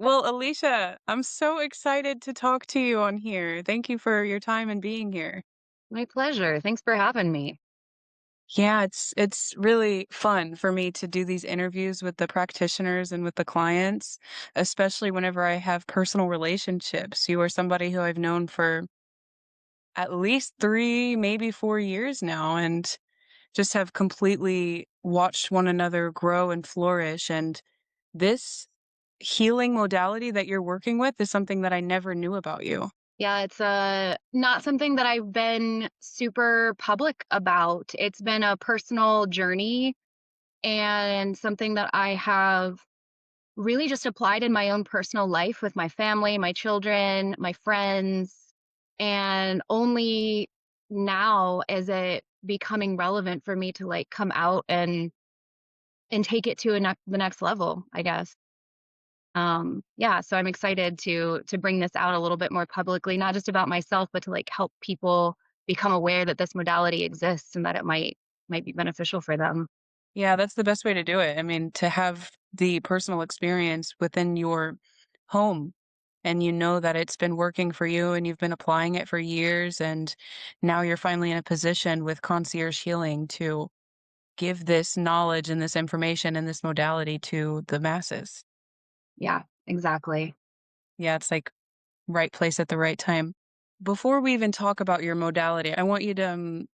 Well, Alicia, I'm so excited to talk to you on here. Thank you for your time and being here. My pleasure. Thanks for having me. Yeah, it's really fun for me to do these interviews with the practitioners and with the clients, especially whenever I have personal relationships. You are somebody who I've known for at least 3, maybe 4 years now, and just have completely watched one another grow and flourish. And this healing modality that you're working with is something that I never knew about you. Yeah, it's not something that I've been super public about. It's been a personal journey and something that I have really just applied in my own personal life with my family, my children, my friends, and only now is it becoming relevant for me to like come out and take it to the next level, I guess. Yeah, so I'm excited to bring this out a little bit more publicly, not just about myself, but to like help people become aware that this modality exists and that it might be beneficial for them. Yeah, that's the best way to do it. I mean, to have the personal experience within your home and you know that it's been working for you and you've been applying it for years and now you're finally in a position with concierge healing to give this knowledge and this information and this modality to the masses. Yeah, exactly. Yeah, it's like right place at the right time. Before we even talk about your modality, I want you to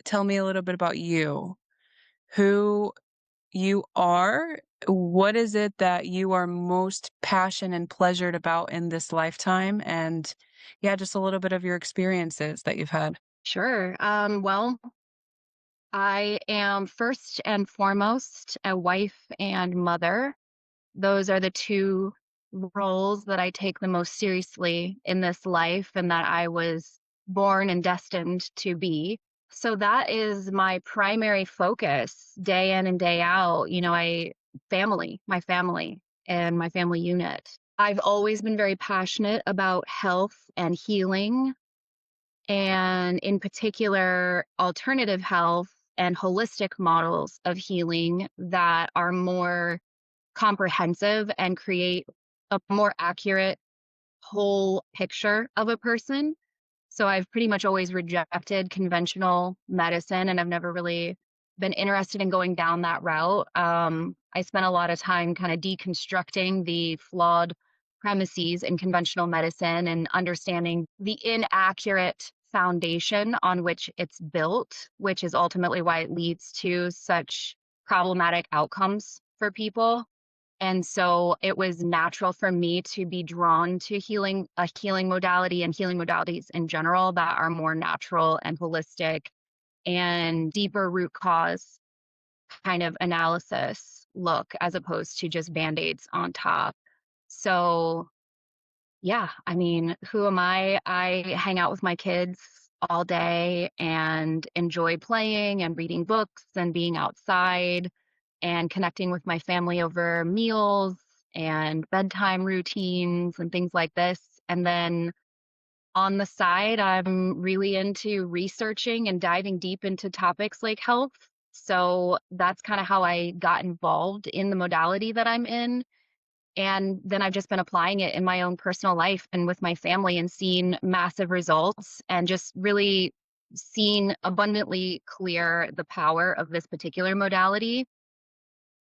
tell me a little bit about you. Who you are? What is it that you are most passionate and pleasured about in this lifetime? And yeah, just a little bit of your experiences that you've had. Sure. Well, I am first and foremost a wife and mother. Those are the two roles that I take the most seriously in this life and that I was born and destined to be. So that is my primary focus day in and day out. My family and my family unit. I've always been very passionate about health and healing, and in particular, alternative health and holistic models of healing that are more comprehensive and create a more accurate whole picture of a person. So I've pretty much always rejected conventional medicine and I've never really been interested in going down that route. I spent a lot of time kind of deconstructing the flawed premises in conventional medicine and understanding the inaccurate foundation on which it's built, which is ultimately why it leads to such problematic outcomes for people. And so it was natural for me to be drawn to a healing modality and healing modalities in general that are more natural and holistic and deeper root cause kind of analysis look as opposed to just band-aids on top. So, yeah, I mean, who am I? I hang out with my kids all day and enjoy playing and reading books and being outside and connecting with my family over meals and bedtime routines and things like this. And then on the side, I'm really into researching and diving deep into topics like health. So that's kind of how I got involved in the modality that I'm in. And then I've just been applying it in my own personal life and with my family and seen massive results and just really seen abundantly clear the power of this particular modality.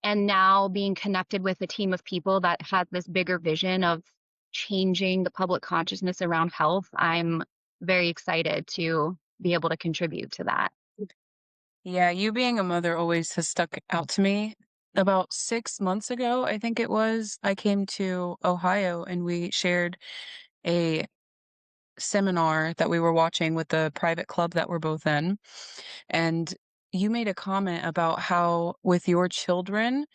And now being connected with a team of people that has this bigger vision of changing the public consciousness around health, I'm very excited to be able to contribute to that. Yeah, you being a mother always has stuck out to me. About 6 months ago, I think it was, I came to Ohio and we shared a seminar that we were watching with the private club that we're both in. And you made a comment about how with your children,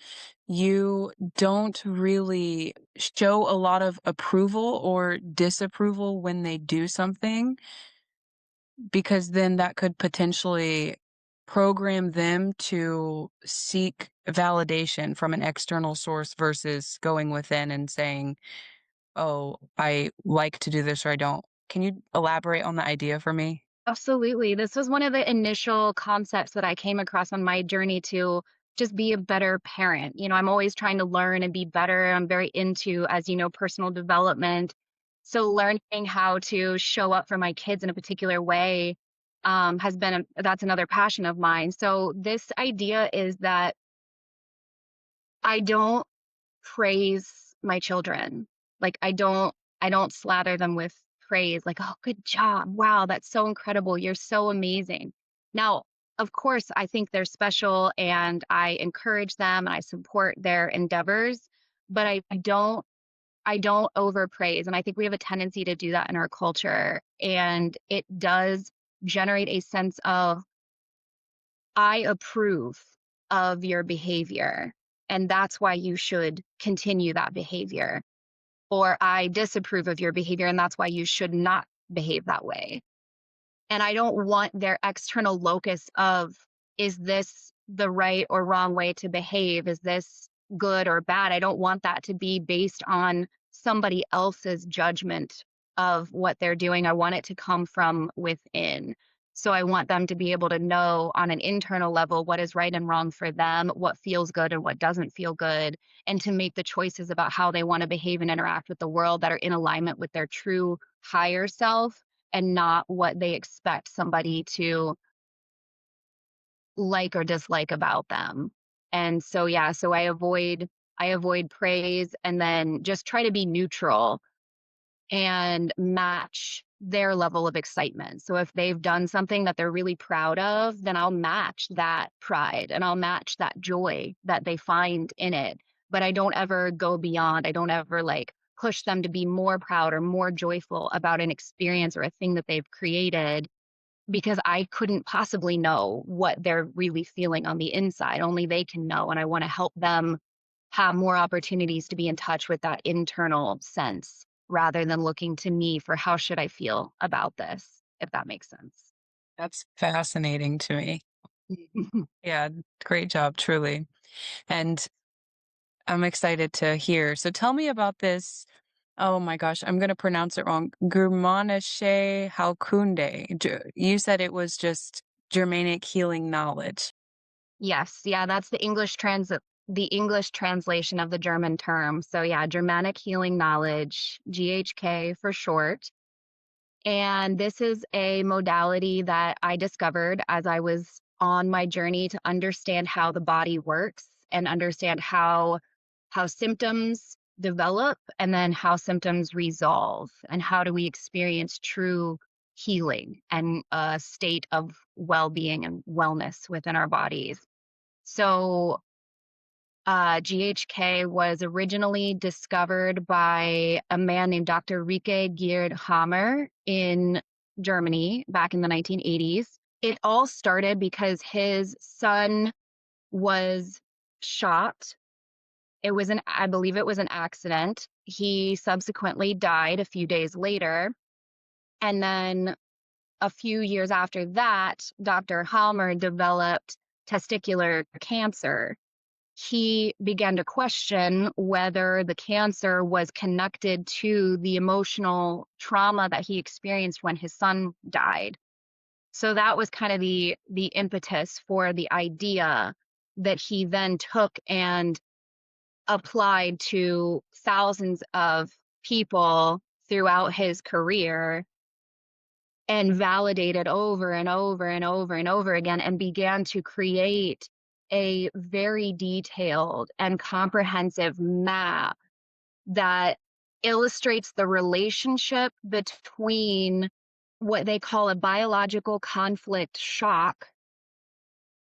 you don't really show a lot of approval or disapproval when they do something, because then that could potentially program them to seek validation from an external source versus going within and saying, "Oh, I like to do this or I don't." Can you elaborate on the idea for me? Absolutely. This was one of the initial concepts that I came across on my journey to just be a better parent. You know, I'm always trying to learn and be better. I'm very into, as you know, personal development. So learning how to show up for my kids in a particular way has been that's another passion of mine. So this idea is that I don't praise my children. Like I don't slather them with praise like, "Oh, good job. Wow, that's so incredible. You're so amazing." Now, of course, I think they're special and I encourage them and I support their endeavors, but I don't overpraise, and I think we have a tendency to do that in our culture, and it does generate a sense of I approve of your behavior, and that's why you should continue that behavior. Or I disapprove of your behavior, and that's why you should not behave that way. And I don't want their external locus of, is this the right or wrong way to behave? Is this good or bad? I don't want that to be based on somebody else's judgment of what they're doing. I want it to come from within. So I want them to be able to know on an internal level what is right and wrong for them, what feels good and what doesn't feel good, and to make the choices about how they want to behave and interact with the world that are in alignment with their true higher self and not what they expect somebody to like or dislike about them. And so yeah, so I avoid praise and then just try to be neutral and match their level of excitement. So if they've done something that they're really proud of, then I'll match that pride and I'll match that joy that they find in it. But I don't ever go beyond. I don't ever like push them to be more proud or more joyful about an experience or a thing that they've created because I couldn't possibly know what they're really feeling on the inside. Only they can know. And I want to help them have more opportunities to be in touch with that internal sense rather than looking to me for how should I feel about this, if that makes sense. That's fascinating to me. Yeah, great job, truly. And I'm excited to hear. So tell me about this. Oh my gosh, I'm gonna pronounce it wrong. Germanische Heilkunde. You said it was just Germanic Healing Knowledge. Yes, yeah, that's the English translation of the German term. So yeah, Germanic Healing Knowledge, GHK for short. And this is a modality that I discovered as I was on my journey to understand how the body works and understand how symptoms develop and then how symptoms resolve and how do we experience true healing and a state of well-being and wellness within our bodies. So GHK was originally discovered by a man named Dr. Rike Geerd Hammer in Germany back in the 1980s. It all started because his son was shot. I believe it was an accident. He subsequently died a few days later. And then a few years after that, Dr. Hammer developed testicular cancer. He began to question whether the cancer was connected to the emotional trauma that he experienced when his son died. So that was kind of the impetus for the idea that he then took and applied to thousands of people throughout his career and validated over and over and over and over again and began to create a very detailed and comprehensive map that illustrates the relationship between what they call a biological conflict shock,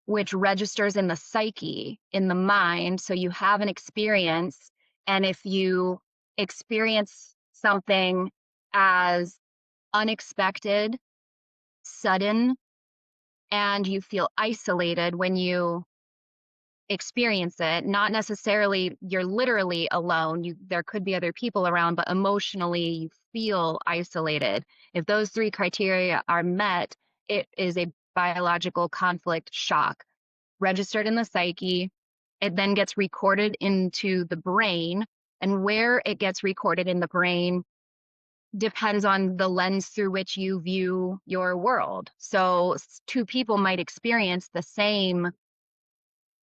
which registers in the psyche, in the mind. So you have an experience, and if you experience something as unexpected, sudden, and you feel isolated when you experience it, not necessarily you're literally alone, there could be other people around, but emotionally you feel isolated. If those three criteria are met, it is a biological conflict shock registered in the psyche. It then gets recorded into the brain, and where it gets recorded in the brain depends on the lens through which you view your world. So two people might experience the same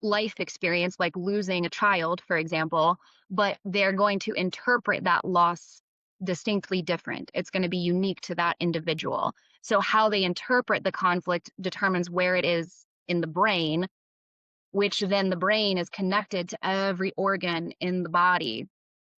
life experience, like losing a child, for example, but they're going to interpret that loss distinctly different. It's going to be unique to that individual. So, how they interpret the conflict determines where it is in the brain, which then the brain is connected to every organ in the body.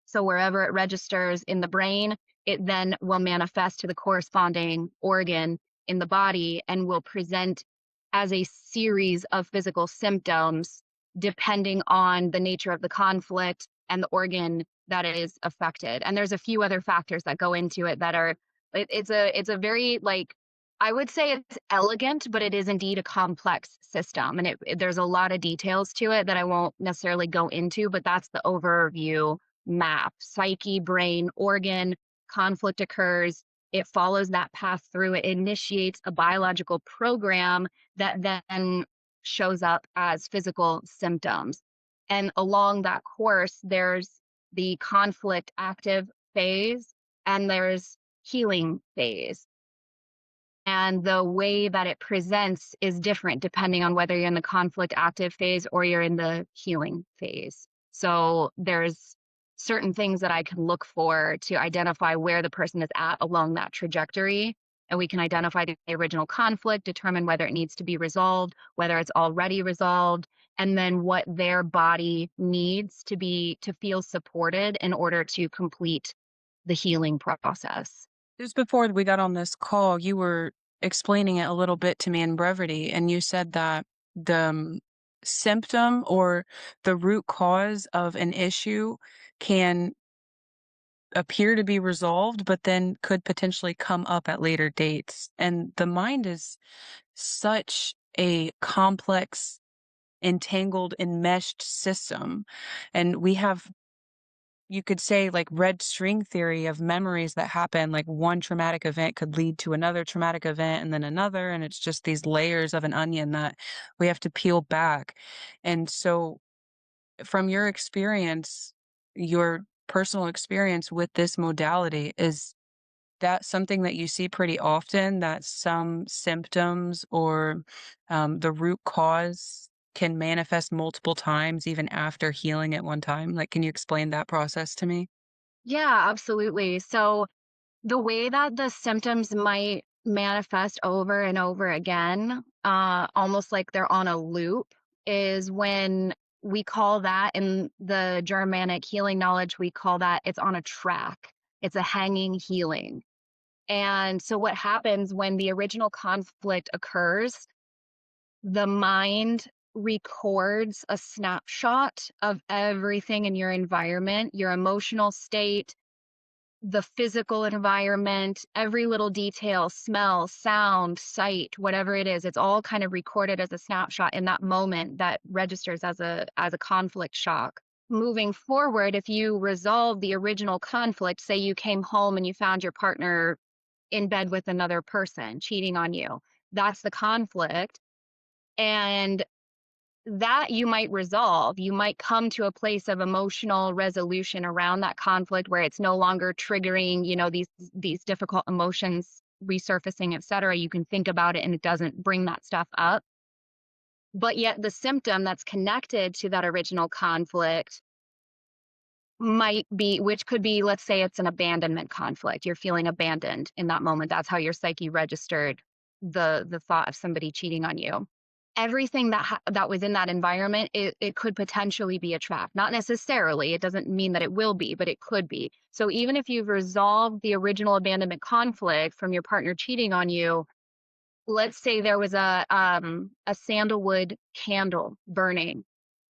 So wherever it registers in the brain, it then will manifest to the corresponding organ in the body and will present as a series of physical symptoms depending on the nature of the conflict and the organ that is affected. And there's a few other factors that go into it that are it's a very like I would say it's elegant, but it is indeed a complex system. And there's a lot of details to it that I won't necessarily go into, but that's the overview map. Psyche, brain, organ, conflict occurs. It follows that path through. It initiates a biological program that then shows up as physical symptoms. And along that course, there's the conflict active phase and there's healing phase. And the way that it presents is different depending on whether you're in the conflict active phase or you're in the healing phase. So there's certain things that I can look for to identify where the person is at along that trajectory. And we can identify the original conflict, determine whether it needs to be resolved, whether it's already resolved, and then what their body needs to feel supported in order to complete the healing process. Just before we got on this call, you were explaining it a little bit to me in brevity, and you said that the symptom or the root cause of an issue can appear to be resolved, but then could potentially come up at later dates. And the mind is such a complex, entangled, enmeshed system. And we have, you could say, like red string theory of memories that happen. Like one traumatic event could lead to another traumatic event and then another. And it's just these layers of an onion that we have to peel back. And so, from your experience, your personal experience with this modality, is that something that you see pretty often, that some symptoms or the root cause can manifest multiple times even after healing at one time? Like, can you explain that process to me? Yeah, absolutely. So the way that the symptoms might manifest over and over again, almost like they're on a loop, is when we call that in the Germanic healing knowledge, we call that it's on a track. It's a hanging healing. And so, what happens when the original conflict occurs, the mind records a snapshot of everything in your environment, your emotional state, the physical environment, every little detail, smell, sound, sight, whatever it is, it's all kind of recorded as a snapshot in that moment that registers as a conflict shock. Moving forward, if you resolve the original conflict, say you came home and you found your partner in bed with another person cheating on you, that's the conflict. And that you might resolve. You might come to a place of emotional resolution around that conflict where it's no longer triggering, these difficult emotions resurfacing, et cetera. You can think about it and it doesn't bring that stuff up. But yet the symptom that's connected to that original conflict might be, which could be, let's say it's an abandonment conflict. You're feeling abandoned in that moment. That's how your psyche registered the thought of somebody cheating on you. Everything that was in that environment, it could potentially be a trap. Not necessarily, it doesn't mean that it will be, but it could be. So even if you've resolved the original abandonment conflict from your partner cheating on you, let's say there was a sandalwood candle burning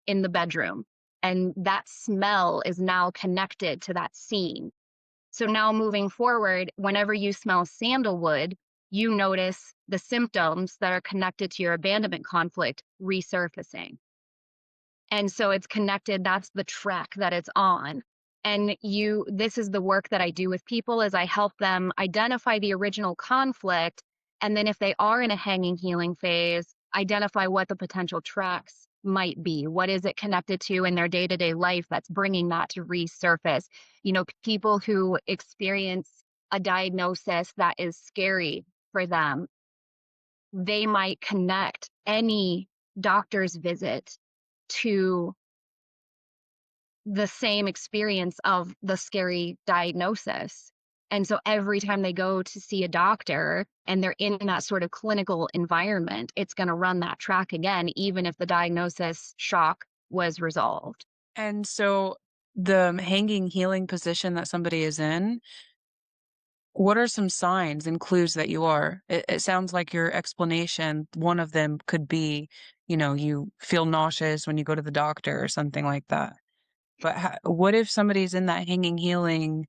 in the bedroom, and that smell is now connected to that scene. So now moving forward, whenever you smell sandalwood, you notice the symptoms that are connected to your abandonment conflict resurfacing. And so it's connected, that's the track that it's on. And this is the work that I do with people is I help them identify the original conflict. And then if they are in a hanging healing phase, identify what the potential tracks might be. What is it connected to in their day-to-day life that's bringing that to resurface? People who experience a diagnosis that is scary for them, they might connect any doctor's visit to the same experience of the scary diagnosis. And so every time they go to see a doctor and they're in that sort of clinical environment, it's going to run that track again, even if the diagnosis shock was resolved. And so the hanging healing position that somebody is in, what are some signs and clues that you are? It sounds like your explanation, one of them could be, you feel nauseous when you go to the doctor or something like that. But what if somebody's in that hanging healing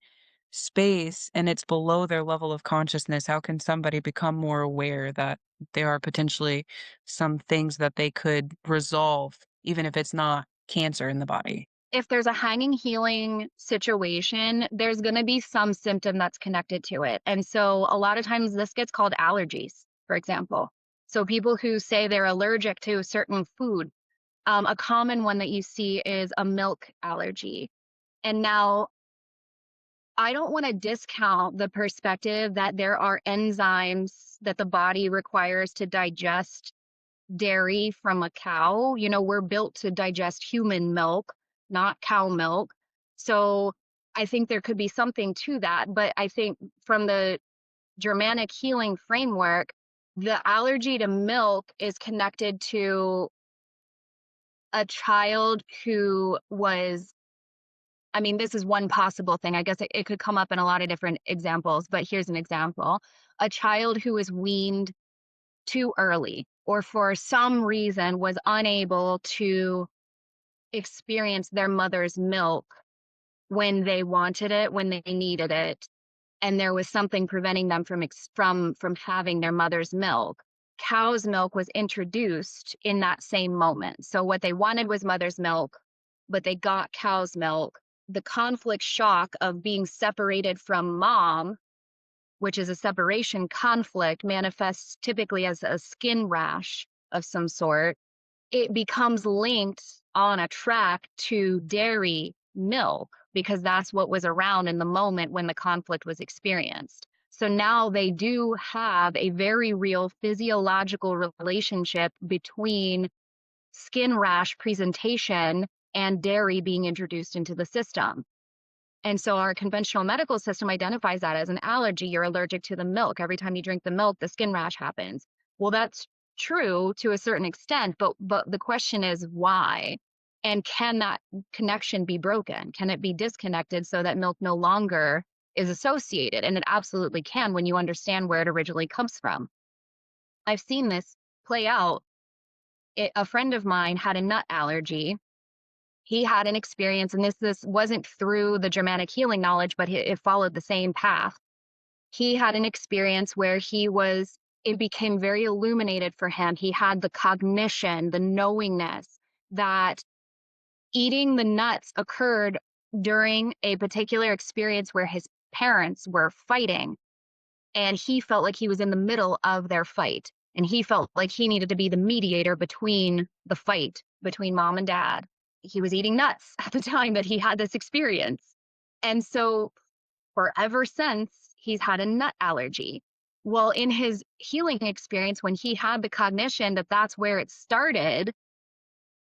space and it's below their level of consciousness? How can somebody become more aware that there are potentially some things that they could resolve, even if it's not cancer in the body? If there's a hanging healing situation, there's going to be some symptom that's connected to it. And so a lot of times this gets called allergies, for example. So people who say they're allergic to a certain food, a common one that you see is a milk allergy. And now I don't want to discount the perspective that there are enzymes that the body requires to digest dairy from a cow. We're built to digest human milk, not cow milk. So I think there could be something to that. But I think from the Germanic healing framework, the allergy to milk is connected to a child who was, I mean, this is one possible thing. I guess it could come up in a lot of different examples, but here's an example. A child who was weaned too early or for some reason was unable to experience their mother's milk when they wanted it, when they needed it, and there was something preventing them from having their mother's milk. Cow's milk was introduced in that same moment. So what they wanted was mother's milk, but they got cow's milk. The conflict shock of being separated from mom, which is a separation conflict, manifests typically as a skin rash of some sort. It becomes linked on a track to dairy milk because that's what was around in the moment when the conflict was experienced. So now they do have a very real physiological relationship between skin rash presentation and dairy being introduced into the system. And so our conventional medical system identifies that as an allergy. You're allergic to the milk. Every time you drink the milk, the skin rash happens. Well, that's true to a certain extent, but the question is why? And can that connection be broken? Can it be disconnected so that milk no longer is associated? And it absolutely can when you understand where it originally comes from. I've seen this play out. A friend of mine had a nut allergy. He had an experience, and this wasn't through the Germanic healing knowledge, but it followed the same path. He had an experience where it became very illuminated for him. He had the cognition, the knowingness that eating the nuts occurred during a particular experience where his parents were fighting, and he felt like he was in the middle of their fight. And he felt like he needed to be the mediator between the fight between mom and dad. He was eating nuts at the time that he had this experience. And so forever since, he's had a nut allergy. Well, in his healing experience, when he had the cognition that that's where it started,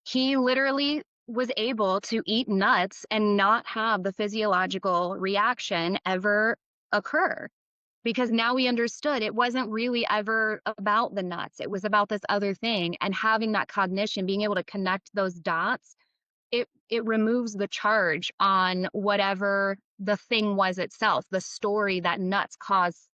he literally was able to eat nuts and not have the physiological reaction ever occur. Because now we understood it wasn't really ever about the nuts. It was about this other thing. And having that cognition, being able to connect those dots, it removes the charge on whatever the thing was itself, the story that nuts cause,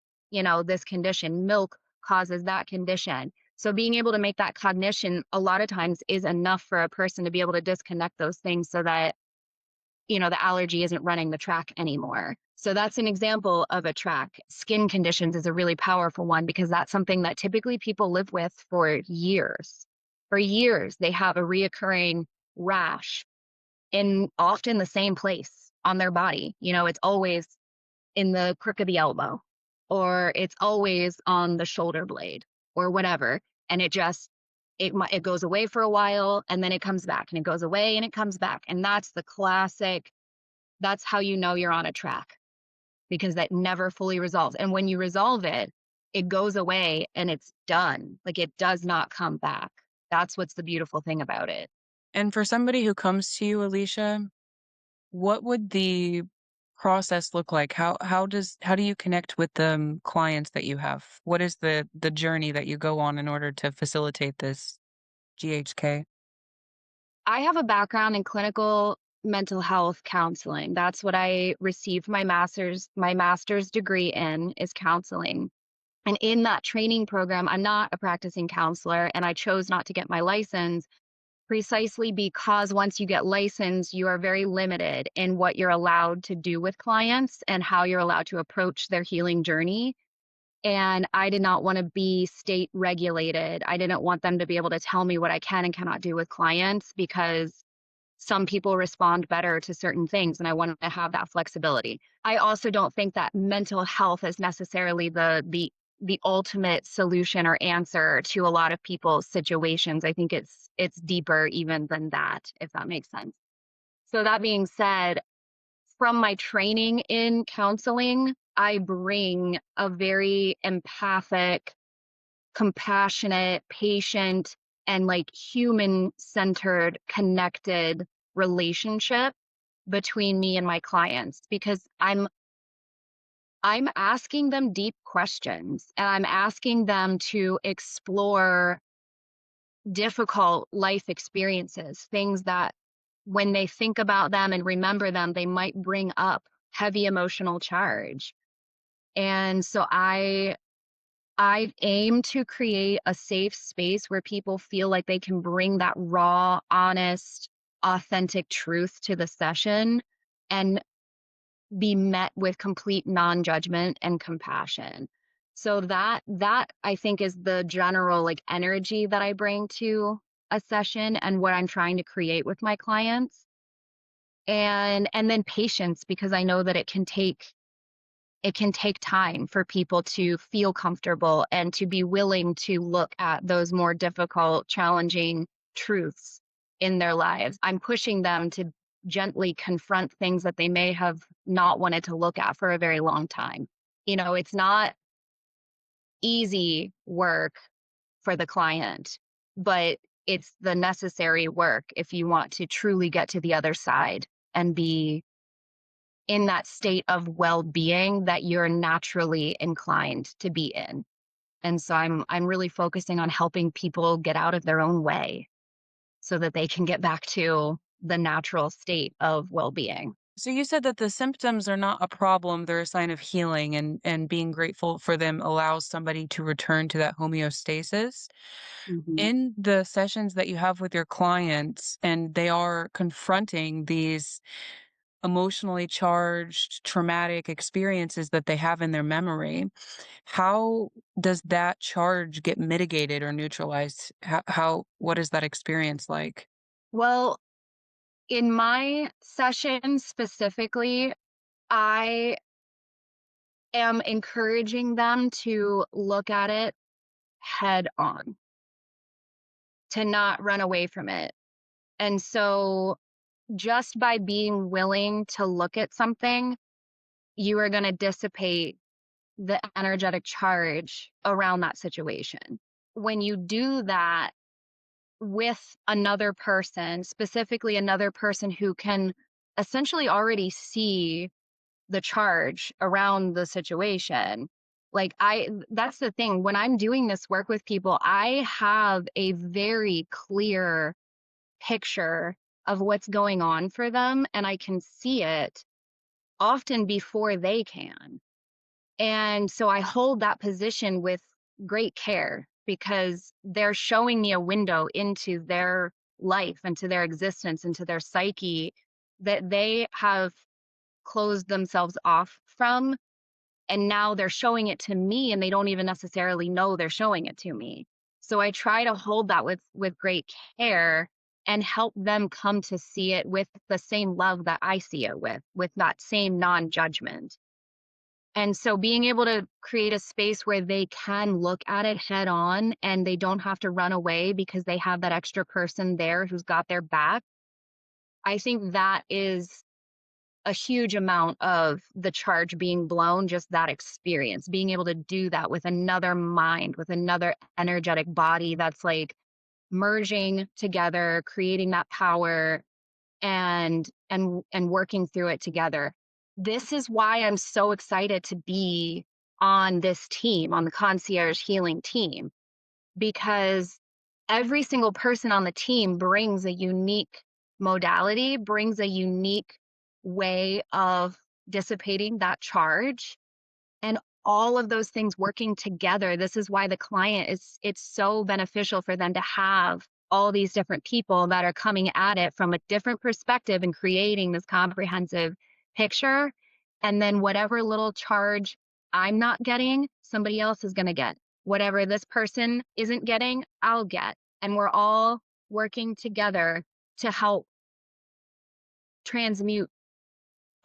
this condition, milk causes that condition. So being able to make that cognition a lot of times is enough for a person to be able to disconnect those things so that, the allergy isn't running the track anymore. So that's an example of a track. Skin conditions is a really powerful one because that's something that typically people live with for years. For years, they have a reoccurring rash in often the same place on their body. It's always in the crook of the elbow, or it's always on the shoulder blade or whatever. And it goes away for a while and then it comes back and it goes away and it comes back. And that's the classic. That's how you know you're on a track because that never fully resolves. And when you resolve it, it goes away and it's done. Like it does not come back. That's what's the beautiful thing about it. And for somebody who comes to you, Alicia, what would the process look like? How do you connect with the clients that you have? What is the journey that you go on in order to facilitate this GHK? I have a background in clinical mental health counseling. That's what I received my master's degree in, is counseling. And in that training program, I'm not a practicing counselor, and I chose not to get my license precisely because once you get licensed, you are very limited in what you're allowed to do with clients and how you're allowed to approach their healing journey. And I did not want to be state regulated. I didn't want them to be able to tell me what I can and cannot do with clients, because some people respond better to certain things, and I wanted to have that flexibility. I also don't think that mental health is necessarily the ultimate solution or answer to a lot of people's situations. I think it's deeper even than that, if that makes sense. So that being said, from my training in counseling, I bring a very empathic, compassionate, patient, and like human centered, connected relationship between me and my clients, because I'm asking them deep questions, and I'm asking them to explore difficult life experiences, things that when they think about them and remember them, they might bring up heavy emotional charge. And so I aim to create a safe space where people feel like they can bring that raw, honest, authentic truth to the session and be met with complete non-judgment and compassion. So that I think is the general like energy that I bring to a session and what I'm trying to create with my clients. And then patience, because I know that it can take time for people to feel comfortable and to be willing to look at those more difficult, challenging truths in their lives. I'm pushing them to gently confront things that they may have not wanted to look at for a very long time. It's not easy work for the client, but it's the necessary work if you want to truly get to the other side and be in that state of well-being that you're naturally inclined to be in. And so I'm really focusing on helping people get out of their own way so that they can get back to the natural state of well-being. So you said that the symptoms are not a problem, they're a sign of healing, and being grateful for them allows somebody to return to that homeostasis. Mhm. In the sessions that you have with your clients and they are confronting these emotionally charged, traumatic experiences that they have in their memory, how does that charge get mitigated or neutralized? What is that experience like? Well, in my session specifically, I am encouraging them to look at it head on, to not run away from it. And so just by being willing to look at something, you are going to dissipate the energetic charge around that situation. When you do that with another person, specifically another person who can essentially already see the charge around the situation. That's the thing. When I'm doing this work with people, I have a very clear picture of what's going on for them, and I can see it often before they can. And so I hold that position with great care because they're showing me a window into their life, into their existence, into their psyche that they have closed themselves off from. And now they're showing it to me and they don't even necessarily know they're showing it to me. So I try to hold that with great care and help them come to see it with the same love that I see it with that same non-judgment. And so being able to create a space where they can look at it head on and they don't have to run away because they have that extra person there who's got their back, I think that is a huge amount of the charge being blown, just that experience, being able to do that with another mind, with another energetic body that's like merging together, creating that power and working through it together. This is why I'm so excited to be on this team, on the concierge healing team, because every single person on the team brings a unique modality, brings a unique way of dissipating that charge, and all of those things working together. This is why the client is, it's so beneficial for them to have all these different people that are coming at it from a different perspective and creating this comprehensive picture. And then whatever little charge I'm not getting, somebody else is going to get. Whatever this person isn't getting, I'll get. And we're all working together to help transmute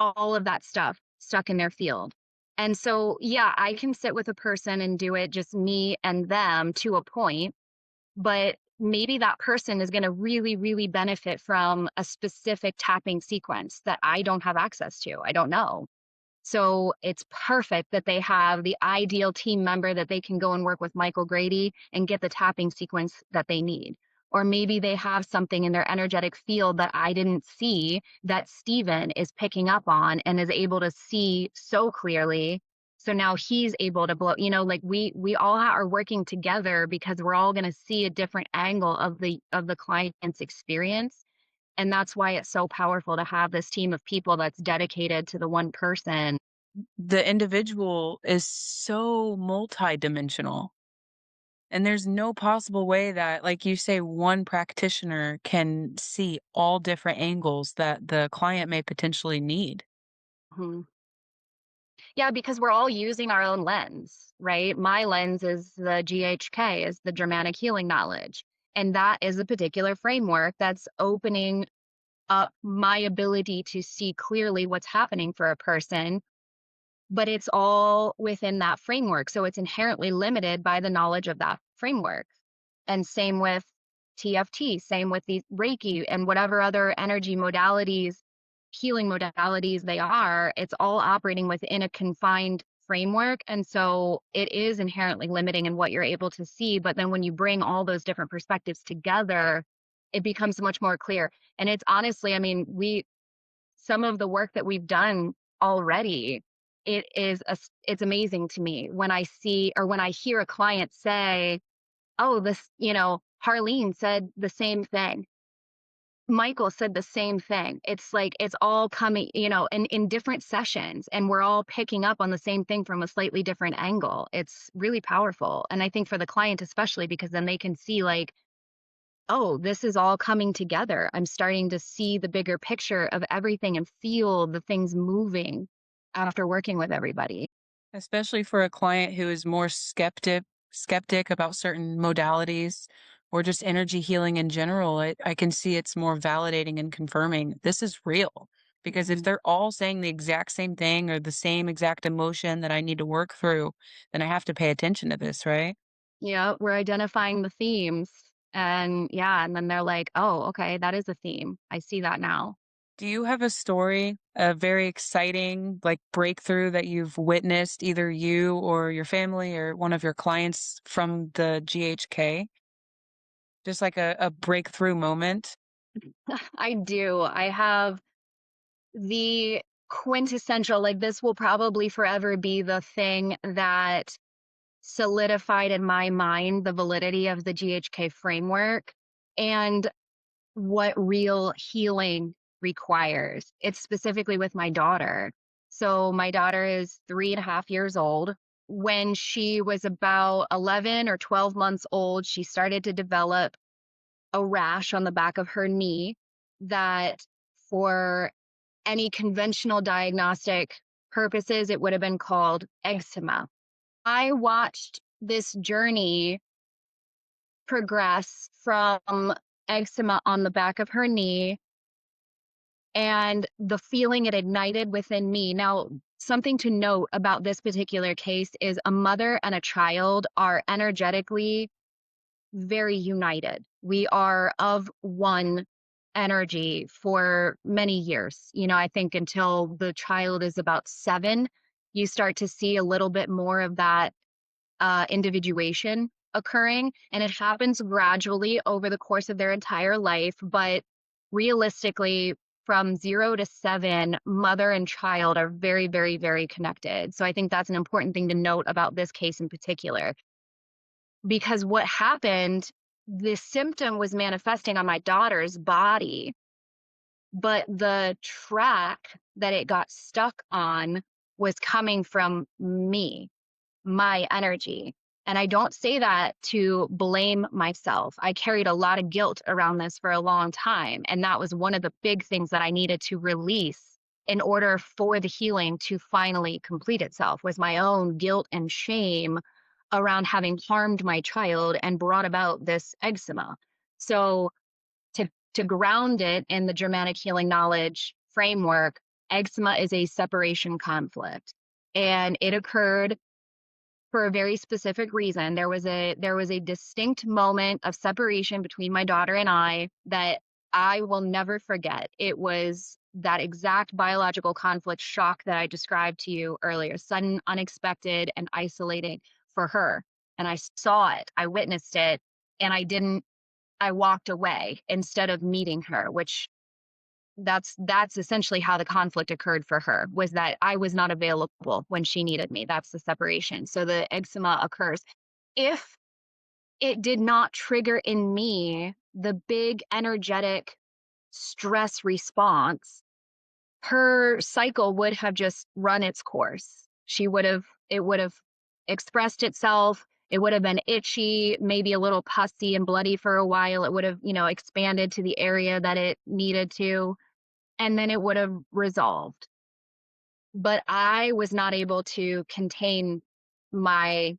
all of that stuff stuck in their field. And so, yeah, I can sit with a person and do it just me and them to a point, but maybe that person is going to really, really benefit from a specific tapping sequence that I don't have access to. I don't know. So it's perfect that they have the ideal team member that they can go and work with Michael Grady and get the tapping sequence that they need. Or maybe they have something in their energetic field that I didn't see that Steven is picking up on and is able to see so clearly. So now he's able to blow, like we all are working together because we're all going to see a different angle of the client's experience. And that's why it's so powerful to have this team of people that's dedicated to the one person. The individual is so multidimensional, and there's no possible way that, like you say, one practitioner can see all different angles that the client may potentially need. Mhm. Yeah, because we're all using our own lens, right? My lens is the GHK, is the Germanic Healing Knowledge. And that is a particular framework that's opening up my ability to see clearly what's happening for a person, but it's all within that framework. So it's inherently limited by the knowledge of that framework. And same with TFT, same with the Reiki and whatever other energy modalities, healing modalities they are, it's all operating within a confined framework. And so it is inherently limiting in what you're able to see. But then when you bring all those different perspectives together, it becomes much more clear. And it's honestly, I mean, some of the work that we've done already, it's amazing to me when I see or when I hear a client say, oh, Harleen said the same thing. Michael said the same thing. It's like it's all coming, in different sessions, and we're all picking up on the same thing from a slightly different angle. It's really powerful. And I think for the client, especially, because then they can see, like, oh, this is all coming together. I'm starting to see the bigger picture of everything and feel the things moving after working with everybody. Especially for a client who is more skeptic about certain modalities or just energy healing in general, I can see it's more validating and confirming this is real. Because if Mhm. they're all saying the exact same thing or the same exact emotion that I need to work through, then I have to pay attention to this, right? Yeah, we're identifying the themes. And yeah, and then they're like, oh, okay, that is a theme. I see that now. Do you have a story, a very exciting, like, breakthrough that you've witnessed, either you or your family or one of your clients from the GHK? Just like a breakthrough moment? I do. I have the quintessential, like, this will probably forever be the thing that solidified in my mind the validity of the GHK framework and what real healing requires. It's specifically with my daughter. So, my daughter is 3.5 years old. When she was about 11 or 12 months old, she started to develop a rash on the back of her knee that, for any conventional diagnostic purposes, it would have been called eczema. I watched this journey progress from eczema on the back of her knee and the feeling it ignited within me. Now, something to note about this particular case is a mother and a child are energetically very united. We are of one energy for many years. I think until the child is about 7, you start to see a little bit more of that individuation. occurring, and it happens gradually over the course of their entire life. But realistically, from 0 to 7, mother and child are very, very, very connected. So I think that's an important thing to note about this case in particular. Because what happened, the symptom was manifesting on my daughter's body, but the track that it got stuck on was coming from me, my energy. And I don't say that to blame myself. I carried a lot of guilt around this for a long time. And that was one of the big things that I needed to release in order for the healing to finally complete itself, was my own guilt and shame around having harmed my child and brought about this eczema. So to ground it in the Germanic Healing Knowledge framework, eczema is a separation conflict. And it occurred for a very specific reason. There was a distinct moment of separation between my daughter and I that I will never forget. It was that exact biological conflict shock that I described to you earlier, sudden, unexpected, and isolating for her. And I saw it, I witnessed it, and I walked away instead of meeting her, which that's essentially how the conflict occurred for her, was that I was not available when she needed me. That's the separation. So the eczema occurs. If it did not trigger in me the big energetic stress response, her cycle would have just run its course. It would have expressed itself. It would have been itchy, maybe a little pussy and bloody for a while. It would have, expanded to the area that it needed to, and then it would have resolved. But I was not able to contain my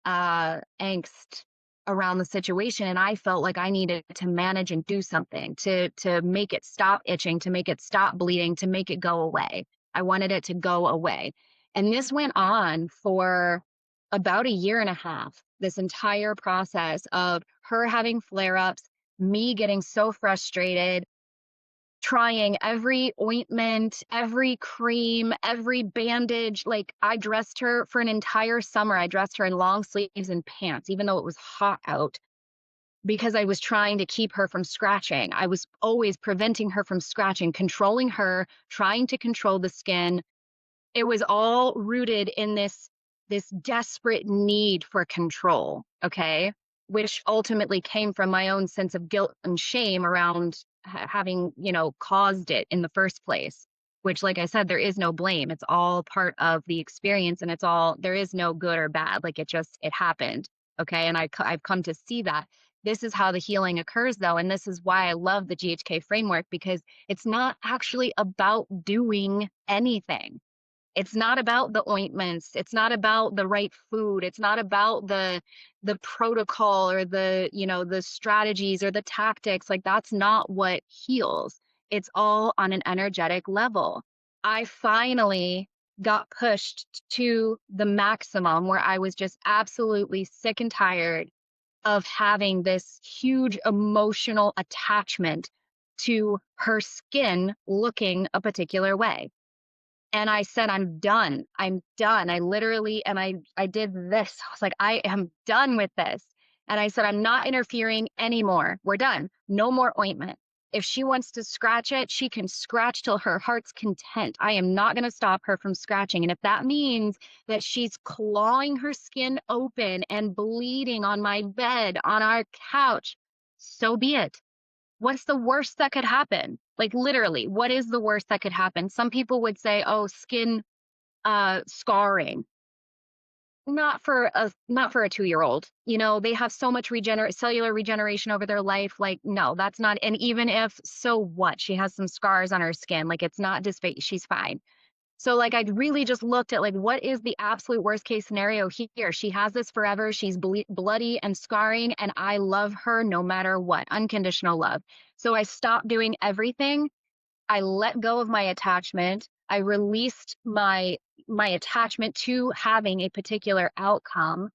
angst around the situation, and I felt like I needed to manage and do something to make it stop itching, to make it stop bleeding, to make it go away. I wanted it to go away. And this went on for about a year and a half, this entire process of her having flare-ups, me getting so frustrated, trying every ointment, every cream, every bandage. Like, I dressed her for an entire summer. I dressed her in long sleeves and pants, even though it was hot out, because I was trying to keep her from scratching. I was always preventing her from scratching, controlling her, trying to control the skin. It was all rooted in this desperate need for control, okay? Which ultimately came from my own sense of guilt and shame around having, caused it in the first place. Which, like I said, there is no blame. It's all part of the experience, and there is no good or bad. Like, it happened, okay? And I've come to see that. This is how the healing occurs, though, and this is why I love the GHK framework, because it's not actually about doing anything. It's not about the ointments. It's not about the right food. It's not about the protocol or the strategies or the tactics. Like, that's not what heals. It's all on an energetic level. I finally got pushed to the maximum where I was just absolutely sick and tired of having this huge emotional attachment to her skin looking a particular way. And I said, I'm done. I'm done. I literally, and I did this. I was like, I am done with this. And I said, I'm not interfering anymore. We're done. No more ointment. If she wants to scratch it, she can scratch till her heart's content. I am not going to stop her from scratching. And if that means that she's clawing her skin open and bleeding on my bed, on our couch, so be it. What's the worst that could happen? Like, literally, what is the worst that could happen? Some people would say, oh, skin scarring. Not for a 2-year-old. They have so much cellular regeneration over their life. Like, no, that's not. And even if, so what? She has some scars on her skin. Like, it's not disfigured. She's fine. So, like, I really just looked at, like, what is the absolute worst case scenario here? She has this forever. She's bloody and scarring, and I love her no matter what. Unconditional love. So I stopped doing everything. I let go of my attachment. I released my attachment to having a particular outcome.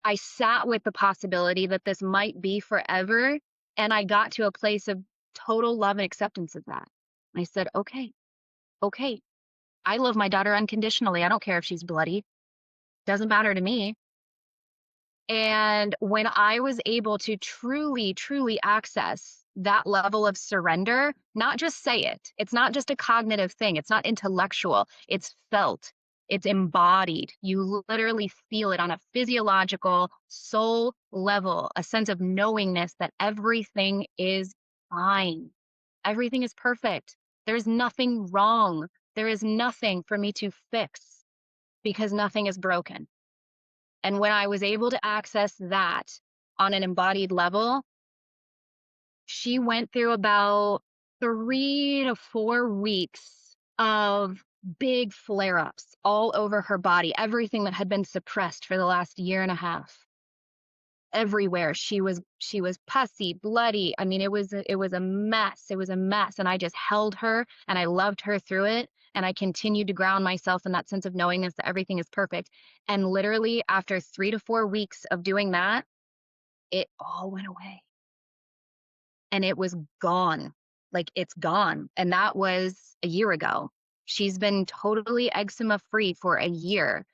I sat with the possibility that this might be forever, and I got to a place of total love and acceptance of that. I said, okay, okay. I love my daughter unconditionally. I don't care if she's bloody. Doesn't matter to me. And when I was able to truly, truly access that level of surrender, not just say it, it's not just a cognitive thing, it's not intellectual, it's felt, it's embodied. You literally feel it on a physiological soul level, a sense of knowingness that everything is fine. Everything is perfect. There's nothing wrong. There is nothing for me to fix because nothing is broken. And when I was able to access that on an embodied level, she went through about 3 to 4 weeks of big flare ups all over her body, everything that had been suppressed for the last year and a half. Everywhere she was pussy, bloody. I mean, it was a mess. It was a mess, and I just held her and I loved her through it, and I continued to ground myself in that sense of knowingness that everything is perfect. And literally after 3 to 4 weeks of doing that, it all went away and it was gone. Like, it's gone. And that was a year ago. She's been totally eczema free for a year,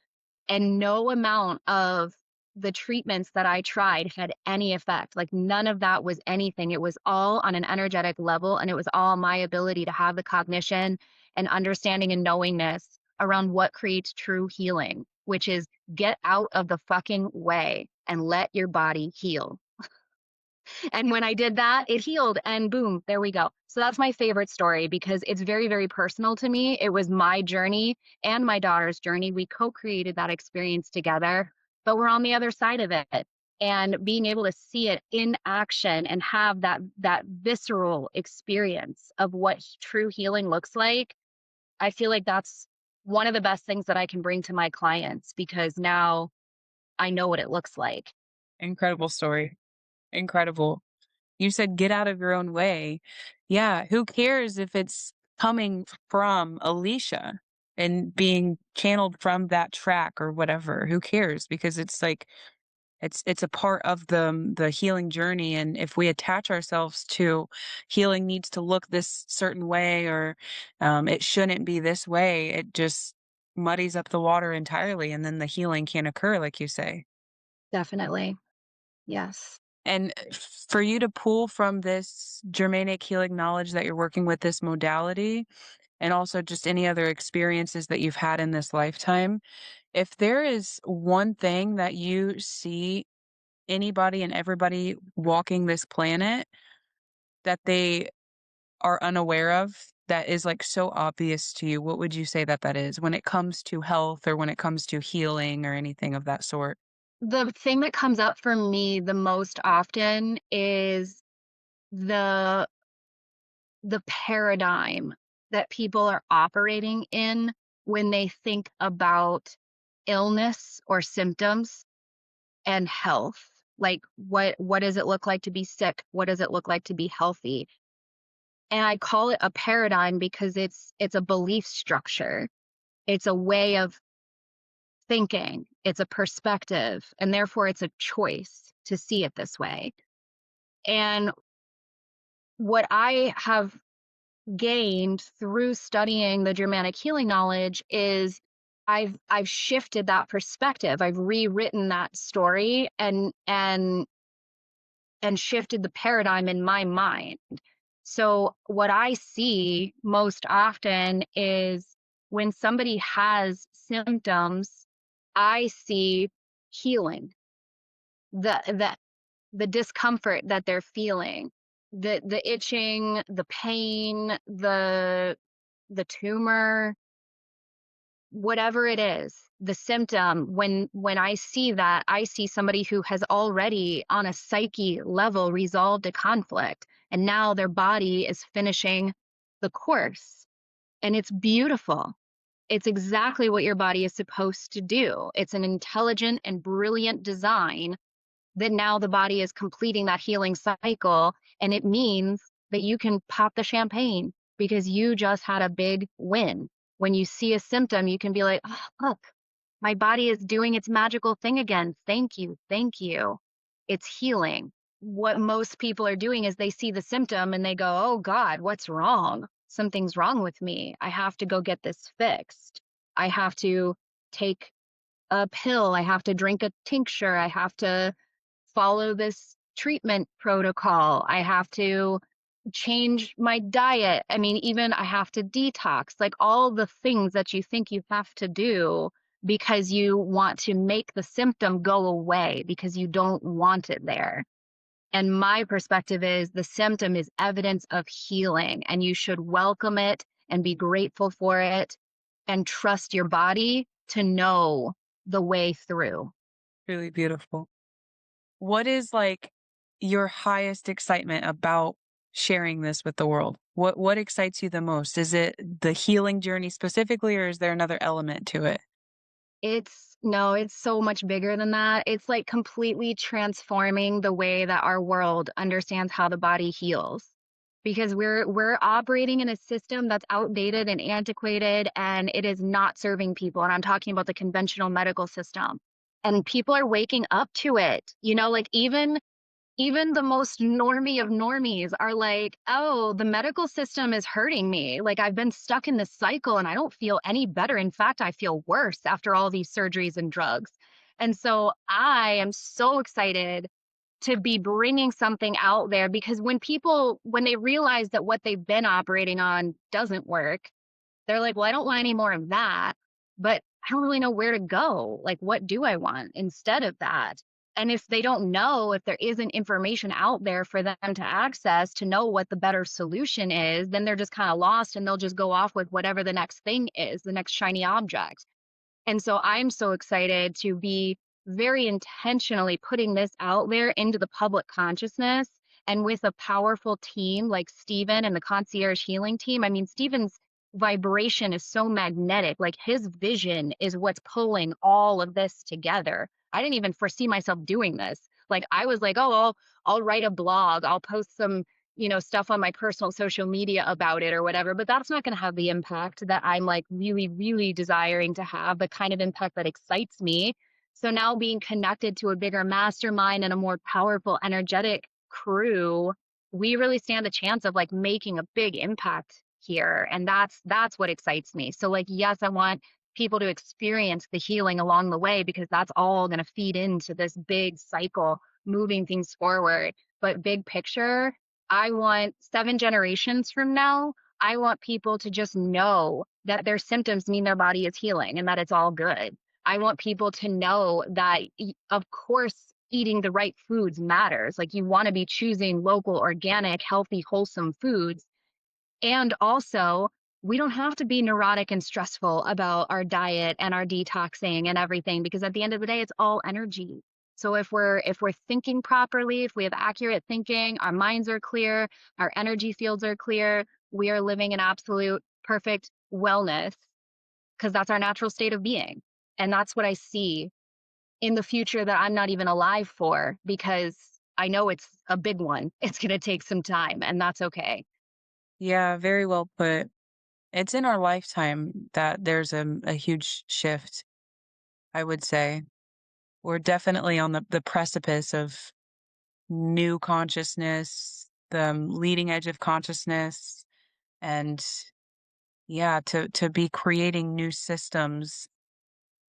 and no amount of the treatments that I tried had any effect. Like, none of that was anything. It was all on an energetic level, and it was all my ability to have the cognition and understanding and knowingness around what creates true healing, which is get out of the fucking way and let your body heal. And when I did that, it healed, and boom, there we go. So that's my favorite story because it's very, very personal to me. It was my journey and my daughter's journey. We co-created that experience together, but we're on the other side of it. And being able to see it in action and have that visceral experience of what true healing looks like, I feel like that's one of the best things that I can bring to my clients because now I know what it looks like. Incredible story. Incredible. You said get out of your own way. Yeah, who cares if it's coming from Alicia and being channeled from that track or whatever? Who cares? Because it's like it's a part of the healing journey, and if we attach ourselves to healing needs to look this certain way or it shouldn't be this way, it just muddies up the water entirely, and then the healing can't occur, like you say. Definitely. Yes. And for you to pull from this Germanic healing knowledge that you're working with this modality, and also just any other experiences that you've had in this lifetime, if there is one thing that you see anybody and everybody walking this planet that they are unaware of, that is like so obvious to you, what would you say that that is when it comes to health or when it comes to healing or anything of that sort? The thing that comes up for me the most often is the the paradigm that people are operating in when they think about illness or symptoms and health. Like, what does it look like to be sick? What does it look like to be healthy? And I call it a paradigm because it's a belief structure. It's a way of thinking. It's a perspective, and therefore it's a choice to see it this way. And what I have gained through studying the Germanic healing knowledge is I've shifted that perspective. I've rewritten that story and shifted the paradigm in my mind. So what I see most often is when somebody has symptoms, I see healing. The the discomfort that they're feeling, the itching, the pain, the tumor, whatever it is, the symptom, when I see that, I see somebody who has already on a psyche level resolved a conflict, and now their body is finishing the course. And it's beautiful. It's exactly what your body is supposed to do. It's an intelligent and brilliant design that now the body is completing that healing cycle. And it means that you can pop the champagne because you just had a big win. When you see a symptom, you can be like, oh, look, my body is doing its magical thing again. Thank you. Thank you. It's healing. What most people are doing is they see the symptom and they go, oh God, what's wrong? Something's wrong with me. I have to go get this fixed. I have to take a pill, I have to drink a tincture, I have to follow this treatment protocol, I have to change my diet. I mean, even I have to detox, like all the things that you think you have to do because you want to make the symptom go away because you don't want it there. And my perspective is the symptom is evidence of healing, and you should welcome it and be grateful for it and trust your body to know the way through. Really beautiful. What is like your highest excitement about sharing this with the world? What excites you the most? Is it the healing journey specifically, or is there another element to it? It's no, it's so much bigger than that. It's like completely transforming the way that our world understands how the body heals. Because we're operating in a system that's outdated and antiquated and it is not serving people. And I'm talking about the conventional medical system. And people are waking up to it. You know, like even the most normie of normies are like, "Oh, the medical system is hurting me. Like, I've been stuck in this cycle and I don't feel any better. In fact, I feel worse after all these surgeries and drugs." And so I am so excited to be bringing something out there because when they realize that what they've been operating on doesn't work, they're like, "Well, I don't want any more of that, but I don't really know where to go. Like, what do I want instead of that?" And if they don't know, if there isn't information out there for them to access to know what the better solution is, then they're just kind of lost and they'll just go off with whatever the next thing is, the next shiny object. And so I'm so excited to be very intentionally putting this out there into the public consciousness and with a powerful team like Stephen and the concierge healing team. I mean, Stephen's vibration is so magnetic. Like his vision is what's pulling all of this together. I didn't even foresee myself doing this. Like I was like, oh, I'll write a blog, I'll post some, stuff on my personal social media about it or whatever, but that's not going to have the impact that I'm like really, really desiring to have, the kind of impact that excites me. So now being connected to a bigger mastermind and a more powerful, energetic crew, we really stand a chance of like making a big impact here. And that's what excites me. So like, yes, I want people to experience the healing along the way because that's all going to feed into this big cycle moving things forward. But big picture, I want 7 generations from now, I want people to just know that their symptoms mean their body is healing and that it's all good. I want people to know that, of course, eating the right foods matters. Like you want to be choosing local, organic, healthy, wholesome foods. And also, we don't have to be neurotic and stressful about our diet and our detoxing and everything because at the end of the day, it's all energy. So if we're thinking properly, if we have accurate thinking, our minds are clear, our energy fields are clear, we are living in absolute perfect wellness because that's our natural state of being. And that's what I see in the future that I'm not even alive for because I know it's a big one. It's going to take some time and that's okay. Yeah, very well put. It's in our lifetime that there's a huge shift, I would say. We're definitely on the precipice of new consciousness, the leading edge of consciousness, and yeah, to be creating new systems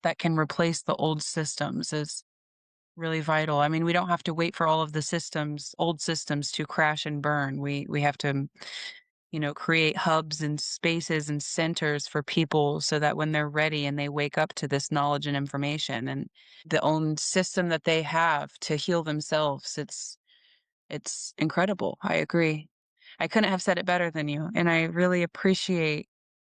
that can replace the old systems is really vital. I mean, we don't have to wait for all of the old systems to crash and burn. We have to, create hubs and spaces and centers for people so that when they're ready and they wake up to this knowledge and information and the own system that they have to heal themselves, it's incredible. I agree. I couldn't have said it better than you, and I really appreciate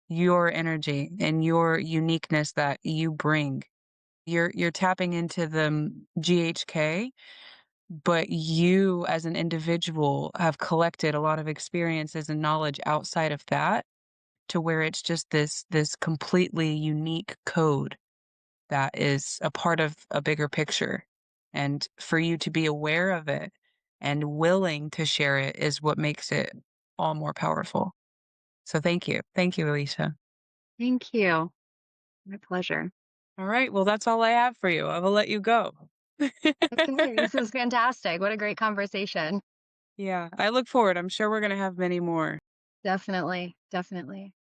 your energy and your uniqueness that you bring. You're tapping into the GHK, but you as an individual have collected a lot of experiences and knowledge outside of that to where it's just this completely unique code that is a part of a bigger picture. And for you to be aware of it and willing to share it is what makes it all more powerful. So thank you. Thank you, Alicia. Thank you. My pleasure. All right. Well, that's all I have for you. I will let you go. Okay, this is fantastic. What a great conversation. Yeah, I look forward. I'm sure we're going to have many more. Definitely, definitely.